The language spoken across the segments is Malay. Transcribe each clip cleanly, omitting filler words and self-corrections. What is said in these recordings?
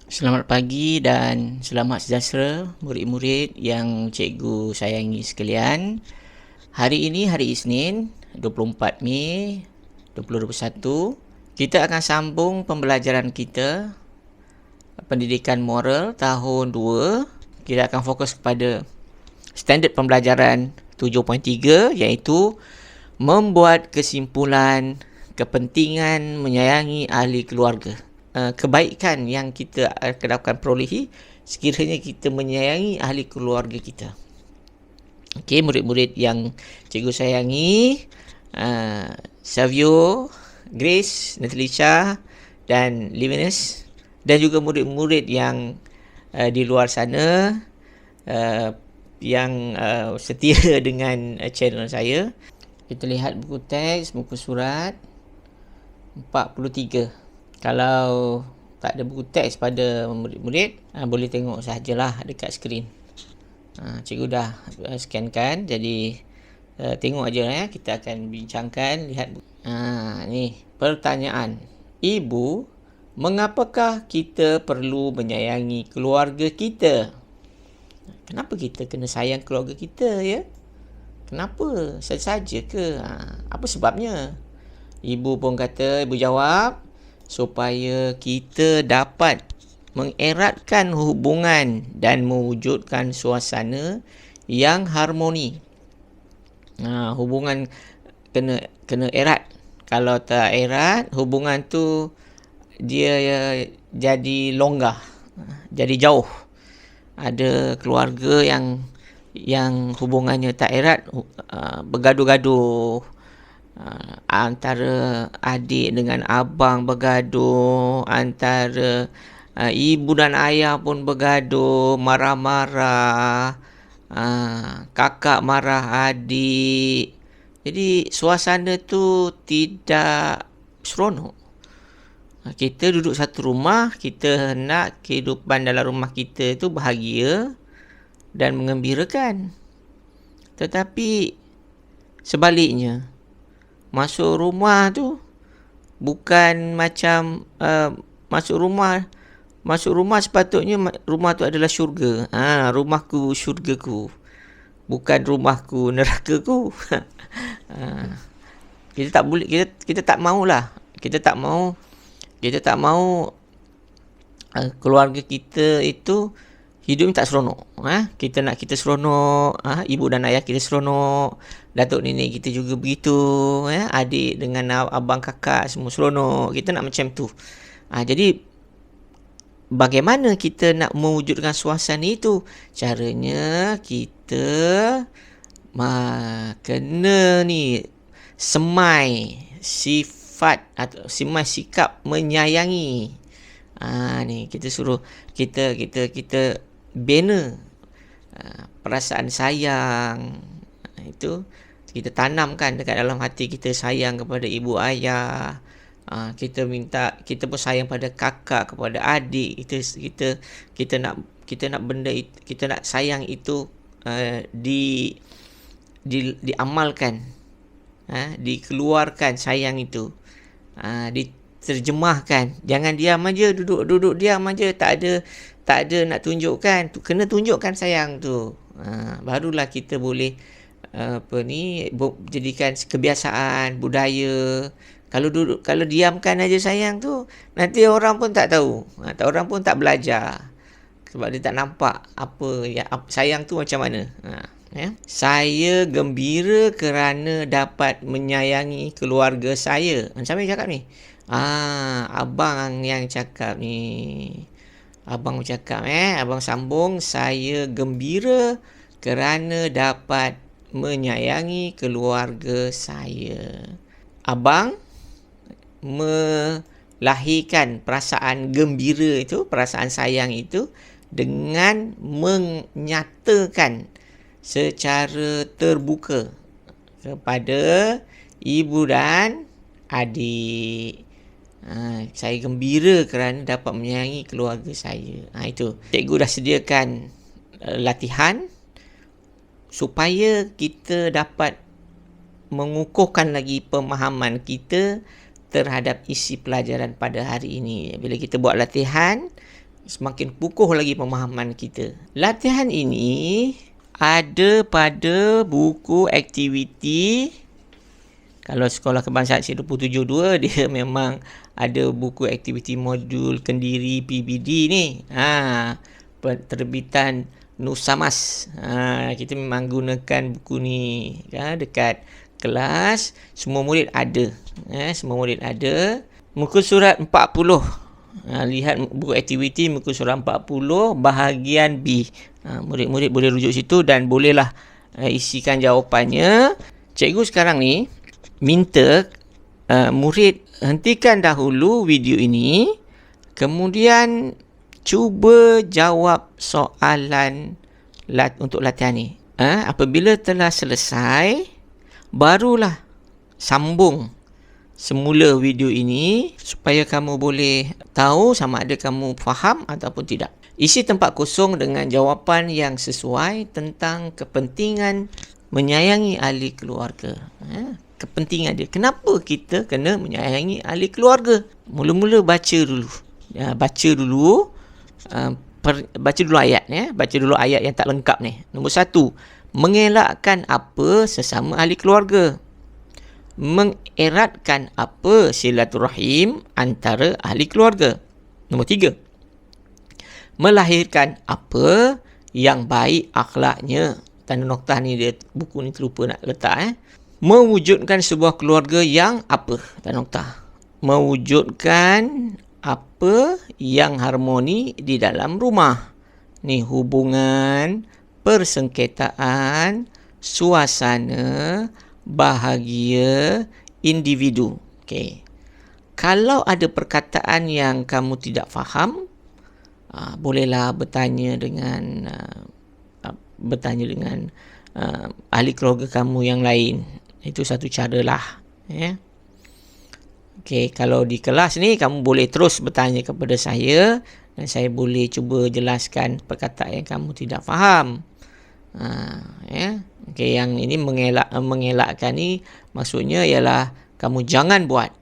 Selamat pagi dan selamat sejahtera murid-murid yang cikgu sayangi sekalian. Hari ini hari Isnin 24 Mei 2021. Kita akan sambung pembelajaran kita Pendidikan Moral tahun 2. Kita akan fokus kepada standard pembelajaran 7.3 iaitu membuat kesimpulan kepentingan menyayangi ahli keluarga. Kebaikan yang kita akan perolehi sekiranya kita menyayangi ahli keluarga kita. Okey, murid-murid yang cikgu sayangi, Savio, Grace, Natalisha dan Livinus, dan juga murid-murid yang di luar sana yang setia dengan channel saya. Kita lihat buku teks, buku surat 43. Kalau tak ada buku teks pada murid-murid, boleh tengok sahajalah dekat skrin. Cikgu dah scankan, jadi tengok aja kita akan bincangkan. Lihat ni pertanyaan. Ibu, mengapakah kita perlu menyayangi keluarga kita? Kenapa kita kena sayang keluarga kita ya? Kenapa? Saja-saja ke? Apa sebabnya? Ibu jawab, supaya kita dapat mengeratkan hubungan dan mewujudkan suasana yang harmoni. Hubungan kena erat. Kalau tak erat, hubungan tu dia jadi longgar, jadi jauh. Ada keluarga yang hubungannya tak erat, bergaduh-gaduh. Antara adik dengan abang bergaduh, antara ibu dan ayah pun bergaduh, marah-marah, kakak marah adik. Jadi suasana tu tidak seronok. Kita duduk satu rumah, kita nak kehidupan dalam rumah kita tu bahagia dan mengembirakan. Tetapi sebaliknya, masuk rumah tu bukan macam masuk rumah sepatutnya rumah tu adalah syurga. Rumahku syurgaku, bukan rumahku nerakaku. Kita tak boleh, kita tak maulah. Kita tak mau keluarga kita itu hidupnya tak seronok. Kita nak kita seronok, ibu dan ayah kita seronok, datuk nenek kita juga begitu, adik dengan abang kakak semua seronok. Kita nak macam tu. Jadi bagaimana kita nak mewujudkan suasana itu? Caranya kita kena semai sifat atau semai sikap menyayangi. Ni kita suruh kita bina perasaan sayang. Itu kita tanamkan dekat dalam hati kita, sayang kepada ibu ayah. Kita pun sayang pada kakak, kepada adik. Kita nak benda itu, kita nak sayang itu diamalkan, dikeluarkan sayang itu, diterjemahkan. Jangan diam aja, duduk diam aja, tak ada nak tunjukkan. Kena tunjukkan sayang tu. Barulah kita boleh jadikan kebiasaan, budaya. Kalau diamkan aja sayang tu, nanti orang pun tak tahu. Orang pun tak belajar. Sebab dia tak nampak sayang tu macam mana. Saya gembira kerana dapat menyayangi keluarga saya. Siapa yang cakap ni? Abang yang cakap ni. Abang bercakap, abang sambung, saya gembira kerana dapat menyayangi keluarga saya. Abang melahirkan perasaan gembira itu, perasaan sayang itu dengan menyatakan secara terbuka kepada ibu dan adik. Saya gembira kerana dapat menyayangi keluarga saya. Itu. Cikgu dah sediakan latihan supaya kita dapat mengukuhkan lagi pemahaman kita terhadap isi pelajaran pada hari ini. Bila kita buat latihan, semakin kukuh lagi pemahaman kita. Latihan ini ada pada buku aktiviti. Kalau Sekolah Kebangsaan Aceh 272, dia memang ada buku aktiviti modul Kendiri PBD ni. Terbitan Nusamas. Kita memang gunakan buku ni dekat kelas. Semua murid ada. Semua murid ada. Muka surat 40. Lihat buku aktiviti muka surat 40 bahagian B. Murid-murid boleh rujuk situ dan bolehlah isikan jawapannya. Cikgu sekarang ni minta murid hentikan dahulu video ini, kemudian cuba jawab soalan untuk latihan ni. Apabila telah selesai, barulah sambung semula video ini supaya kamu boleh tahu sama ada kamu faham ataupun tidak. Isi tempat kosong dengan jawapan yang sesuai tentang kepentingan menyayangi ahli keluarga. Kepentingan dia. Kenapa kita kena menyayangi ahli keluarga? Mula-mula baca dulu. Baca dulu ayat. Baca dulu ayat yang tak lengkap ni. Nombor 1. Mengelakkan apa sesama ahli keluarga. Mengeratkan apa silaturahim antara ahli keluarga. Nombor 3. Melahirkan apa yang baik akhlaknya. Tanda noktah ni dia, buku ni terlupa nak letak. Mewujudkan sebuah keluarga yang apa? Tanda noktah. Mewujudkan apa yang harmoni di dalam rumah. Ni hubungan, persengketaan, suasana, bahagia, individu. Okey. Kalau ada perkataan yang kamu tidak faham, bolehlah bertanya dengan ahli keluarga kamu yang lain. Itu satu caralah. Okey, kalau di kelas ni kamu boleh terus bertanya kepada saya dan saya boleh cuba jelaskan perkataan yang kamu tidak faham. Okey, yang ini mengelakkan ni maksudnya ialah kamu jangan buat.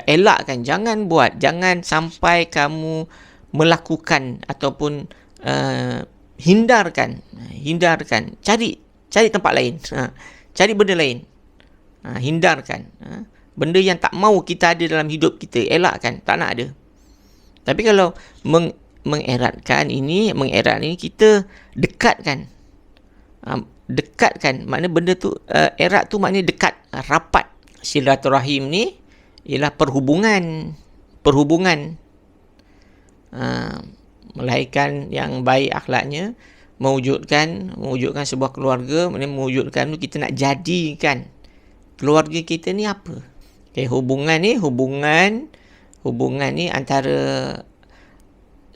Elakkan, jangan buat, jangan sampai kamu melakukan ataupun hindarkan. Cari tempat lain. Cari benda lain. Hindarkan. Benda yang tak mau kita ada dalam hidup kita, elakkan, tak nak ada. Tapi kalau mengerat ini kita dekatkan. Maknanya benda tu, erat tu maknanya dekat, rapat. Silaturahim ni ialah perhubungan. Melahirkan yang baik akhlaknya, mewujudkan sebuah keluarga. Maknanya mewujudkan tu kita nak jadikan keluarga kita ni apa. Okay, hubungan ni antara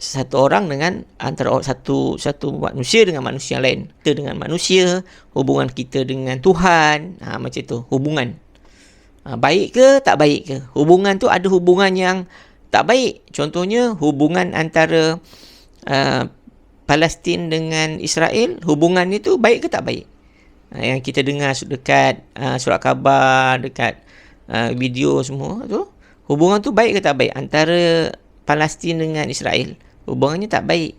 satu orang dengan antara satu manusia dengan manusia lain. Kita dengan manusia, hubungan kita dengan Tuhan, macam tu hubungan. Baik ke tak baik ke? Hubungan tu ada hubungan yang tak baik. Contohnya hubungan antara Palestin dengan Israel, hubungan itu baik ke tak baik? Yang kita dengar dekat surat khabar, dekat video semua tu, hubungan tu baik ke tak baik antara Palestin dengan Israel? Hubungannya tak baik.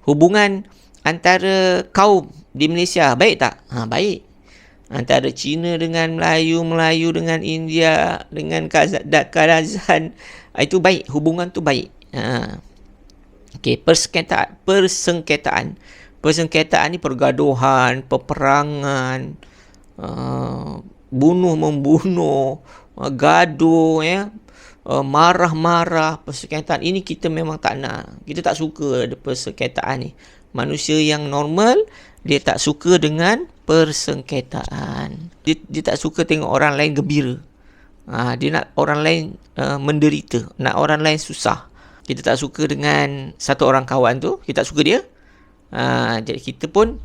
Hubungan antara kaum di Malaysia baik tak? Baik. Antara Cina dengan Melayu, Melayu dengan India, dengan Kazakh, itu baik. Hubungan tu baik. Okey, persengketaan. Persengketaan ni pergaduhan, peperangan, bunuh-membunuh, gaduh, marah-marah, persengketaan. Ini kita memang tak nak. Kita tak suka ada persengketaan ni. Manusia yang normal, dia tak suka dengan persengketaan. Dia tak suka tengok orang lain gembira. Dia nak orang lain menderita, nak orang lain susah. Kita tak suka dengan satu orang kawan tu, kita tak suka dia. Jadi kita pun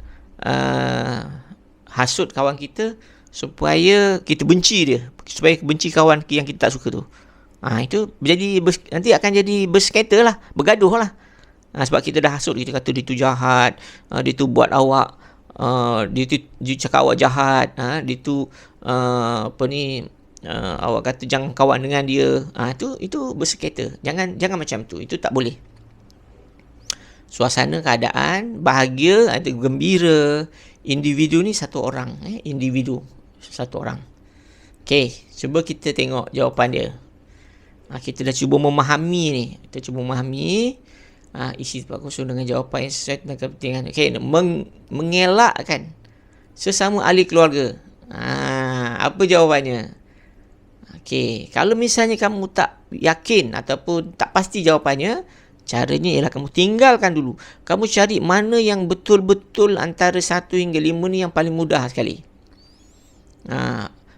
hasut kawan kita supaya kita benci dia, supaya benci kawan yang kita tak suka tu. Itu jadi nanti akan jadi bersengketa lah, bergaduh lah. Sebab kita dah hasut, kita kata dia tu jahat, dia tu buat awak, dia cakap awak jahat, dia tu awak kata jangan kawan dengan dia, itu bersengketa. Jangan macam tu, itu tak boleh. Suasana keadaan bahagia atau gembira, individu ni satu orang, individu satu orang. Okey, cuba kita tengok jawapan dia. Kita dah cuba memahami ni. Kita cuba memahami isi tempat kosong dengan jawapan yang sesuai dengan kepentingan. Okey, mengelakkan sesama ahli keluarga. Apa jawapannya? Okey, kalau misalnya kamu tak yakin ataupun tak pasti jawapannya, caranya ialah kamu tinggalkan dulu. Kamu cari mana yang betul-betul antara 1 hingga 5 ni yang paling mudah sekali.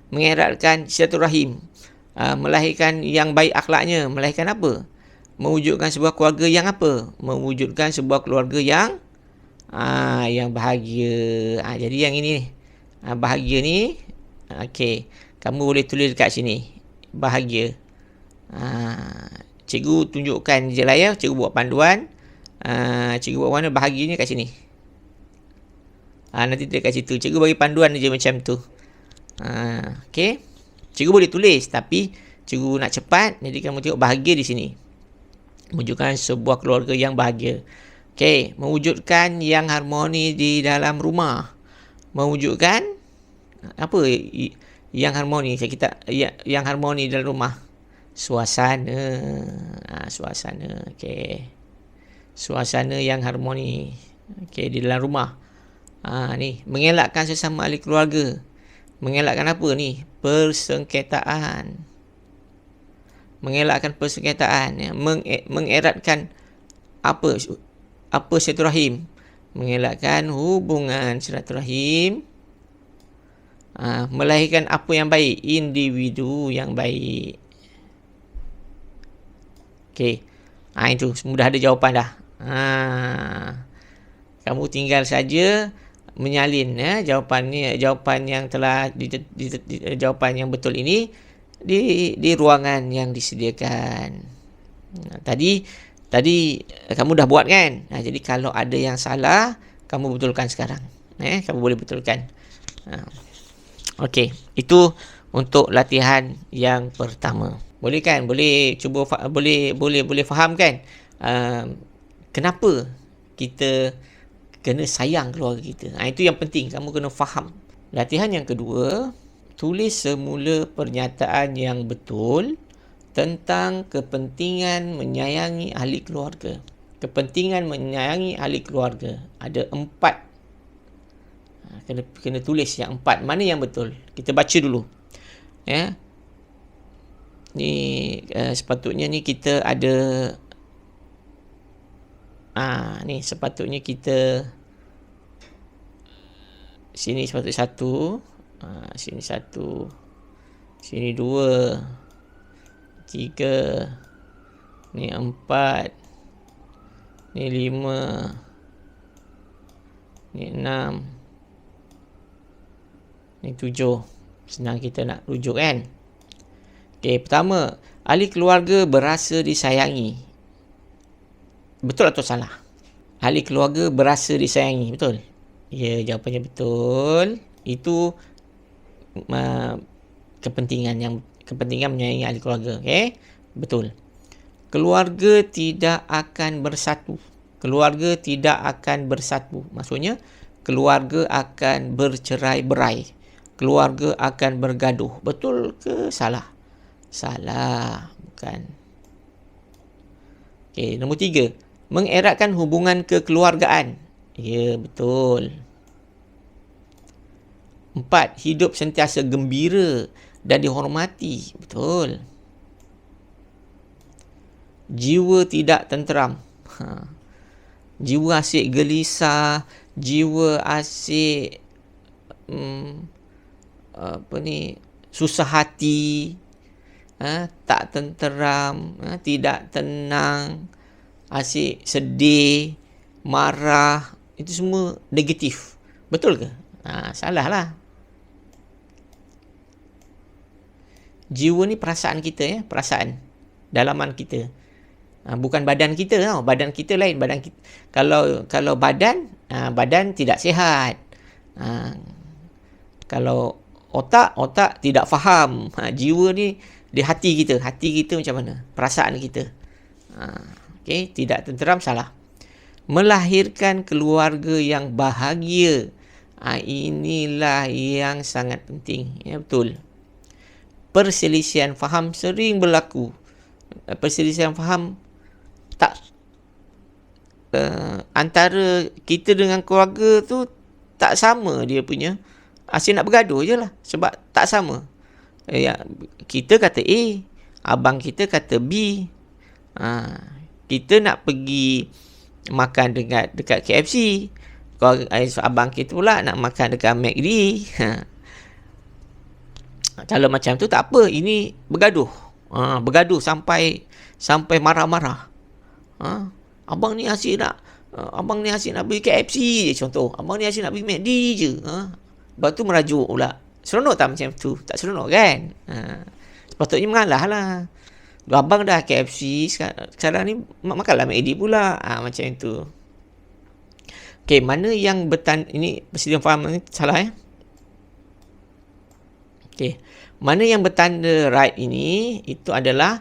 Mengeratkan silaturahim, melahirkan yang baik akhlaknya, melahirkan apa? Mewujudkan sebuah keluarga yang apa? Mewujudkan sebuah keluarga yang bahagia. Jadi yang ini bahagia ni, okey, kamu boleh tulis dekat sini. Bahagia. Cikgu tunjukkan je lah ya. Cikgu buat panduan. Cikgu buat mana bahagianya kat sini. Nanti dekat situ. Cikgu bagi panduan je macam tu. Okey. Cikgu boleh tulis. Tapi cikgu nak cepat. Jadi kamu tengok bahagia di sini. Mewujudkan sebuah keluarga yang bahagia. Okey. Mewujudkan yang harmoni di dalam rumah. Mewujudkan apa yang harmoni? Yang harmoni dalam rumah. Suasana. Suasana. Okey. Suasana yang harmoni. Okey, di dalam rumah. Ni, mengelakkan sesama ahli keluarga. Mengelakkan apa ni? Persengketaan. Mengelakkan persengketaan. Mengeratkan apa silaturahim. Mengelakkan hubungan silaturahim. Melahirkan apa yang baik? Individu yang baik. Okey. Itu sudah ada jawapan dah. Kamu tinggal saja menyalin jawapan yang telah jawapan yang betul ini di ruangan yang disediakan. Tadi kamu dah buat kan? Jadi kalau ada yang salah, kamu betulkan sekarang. Kamu boleh betulkan. Okey, itu untuk latihan yang pertama. Boleh kan? Boleh cuba boleh faham kan? Kenapa kita kena sayang keluarga kita? Itu yang penting, kamu kena faham. Latihan yang kedua, tulis semula pernyataan yang betul tentang kepentingan menyayangi ahli keluarga. Kepentingan menyayangi ahli keluarga. Ada 4. Kena tulis yang 4. Mana yang betul? Kita baca dulu. Ni sepatutnya ni kita ada ni sepatutnya kita sini sepatutnya 1, sini 1, sini 2, 3, ni 4, ni 5, ni 6, ni 7. Senang kita nak rujuk kan? Okey, pertama, ahli keluarga berasa disayangi. Betul atau salah? Ahli keluarga berasa disayangi, betul? Ya, jawapannya betul. Itu kepentingan menyayangi ahli keluarga, okey? Betul. Keluarga tidak akan bersatu. Keluarga tidak akan bersatu. Maksudnya keluarga akan bercerai-berai. Keluarga akan bergaduh. Betul ke salah? Salah, bukan. Okey, nombor 3. Mengeratkan hubungan kekeluargaan. Ya, betul. 4. Hidup sentiasa gembira dan dihormati. Betul. Jiwa tidak tenteram. Jiwa asyik gelisah, jiwa asyik susah hati, tak tenteram, tidak tenang, asyik sedih, marah, itu semua negatif. Betul ke? Salah lah. Jiwa ni perasaan kita, perasaan dalaman kita. Bukan badan kita tau. Badan kita lain. Badan kita, kalau badan tidak sihat. Kalau Otak tidak faham. Jiwa ni di hati kita macam mana, perasaan kita. Okey, tidak tenteram, salah. Melahirkan keluarga yang bahagia. Inilah yang sangat penting. Ya, betul. Perselisihan faham sering berlaku. Perselisihan faham tak antara kita dengan keluarga tu tak sama dia punya. Asyik nak bergaduh je lah. Sebab tak sama. Kita kata A, abang kita kata B. Kita nak pergi makan dekat KFC. Abang kita pula nak makan dekat McD. Kalau macam tu tak apa. Ini bergaduh. Bergaduh sampai marah-marah. Abang ni asyik nak pergi KFC je contoh. Abang ni asyik nak pergi McD je. Lepas tu merajuk pula. Seronok tak macam tu? Tak seronok kan? Sepatutnya mengalah lah. Abang dah KFC, sekarang ni makanlah McD pula. Macam itu. Okey, mana yang ini perselisihan faham ni salah Okey. Mana yang bertanda right ini, itu adalah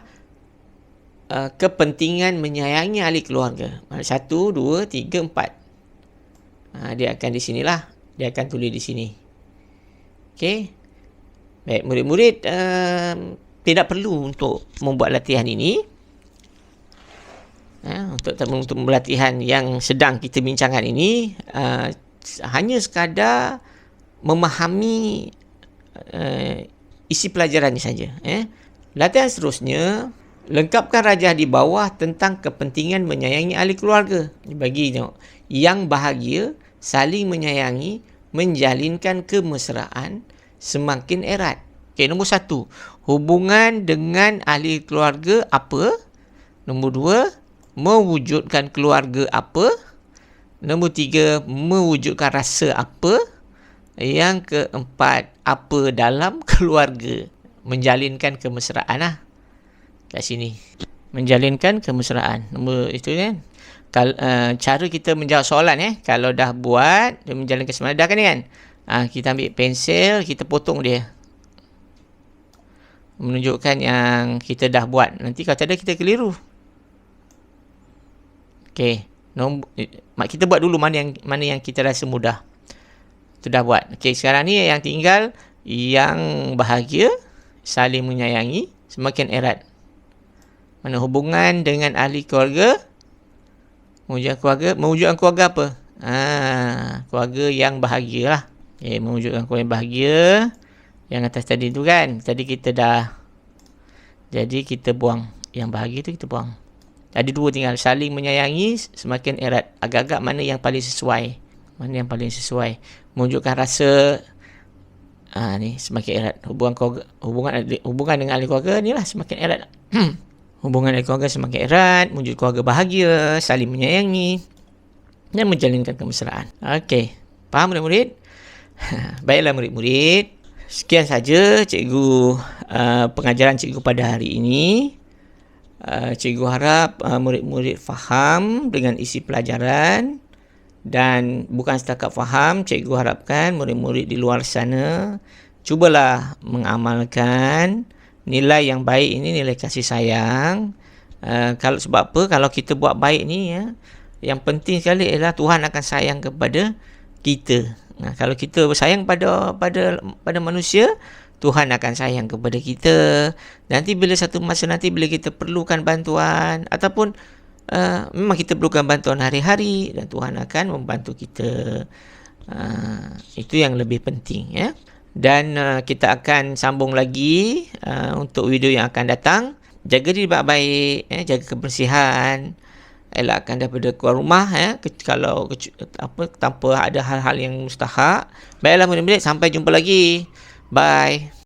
kepentingan menyayangi ahli keluarga. 1, 2, 3, 4. Dia akan di sinilah. Dia akan tulis di sini. Okey. Baik, murid-murid tidak perlu untuk membuat latihan ini. Untuk latihan yang sedang kita bincangkan ini, hanya sekadar memahami isi pelajaran ini saja. Latihan seterusnya, lengkapkan rajah di bawah tentang kepentingan menyayangi ahli keluarga. Bagi tengok. Yang bahagia, saling menyayangi, menjalinkan kemesraan semakin erat. Okey, nombor 1. Hubungan dengan ahli keluarga apa? Nombor 2. Mewujudkan keluarga apa? Nombor 3. Mewujudkan rasa apa? Yang keempat, apa dalam keluarga? Menjalinkan kemesraan lah. Kat sini. Menjalinkan kemesraan. Nombor itu kan. Cara kita menjawab soalan kalau dah buat, dia menjalinkan kemesraan. Dah kan kan? Kita ambil pensel, kita potong dia. Menunjukkan yang kita dah buat. Nanti kalau tak ada, kita keliru. Okey. Kita buat dulu mana yang kita rasa mudah. Itu dah buat. Okey, sekarang ni yang tinggal yang bahagia, saling menyayangi, semakin erat. Mana hubungan dengan ahli keluarga? Mewujudkan keluarga apa? Keluarga yang bahagia lah. Okay, mewujudkan keluarga yang bahagia. Yang atas tadi tu kan. Tadi kita dah. Jadi kita buang. Yang bahagia tu kita buang. Ada 2 tinggal. Saling menyayangi, semakin erat. Agak-agak mana yang paling sesuai. Mana yang paling sesuai. Mewujudkan rasa. Ni semakin erat. Hubungan dengan ahli keluarga ni lah semakin erat. Hubungan ahli keluarga semakin erat. Mewujud keluarga bahagia. Saling menyayangi. Dan menjalinkan kemesraan. Okey. Faham murid-murid? Baiklah murid-murid. Sekian saja cikgu pengajaran cikgu pada hari ini. Cikgu harap murid-murid faham dengan isi pelajaran. Dan bukan setakat faham, cikgu harapkan murid-murid di luar sana cubalah mengamalkan nilai yang baik ini, nilai kasih sayang. Sebab apa? Kalau kita buat baik ni, yang penting sekali ialah Tuhan akan sayang kepada kita. Kalau kita bersayang pada manusia, Tuhan akan sayang kepada kita. Nanti bila satu masa nanti bila kita perlukan bantuan ataupun memang kita perlukan bantuan hari-hari, dan Tuhan akan membantu kita. Itu yang lebih penting Dan kita akan sambung lagi untuk video yang akan datang. Jaga diri baik-baik, jaga kebersihan. Elakkan daripada keluar rumah kalau tanpa ada hal-hal yang mustahak. Baiklah murid-murid, sampai jumpa lagi. Bye.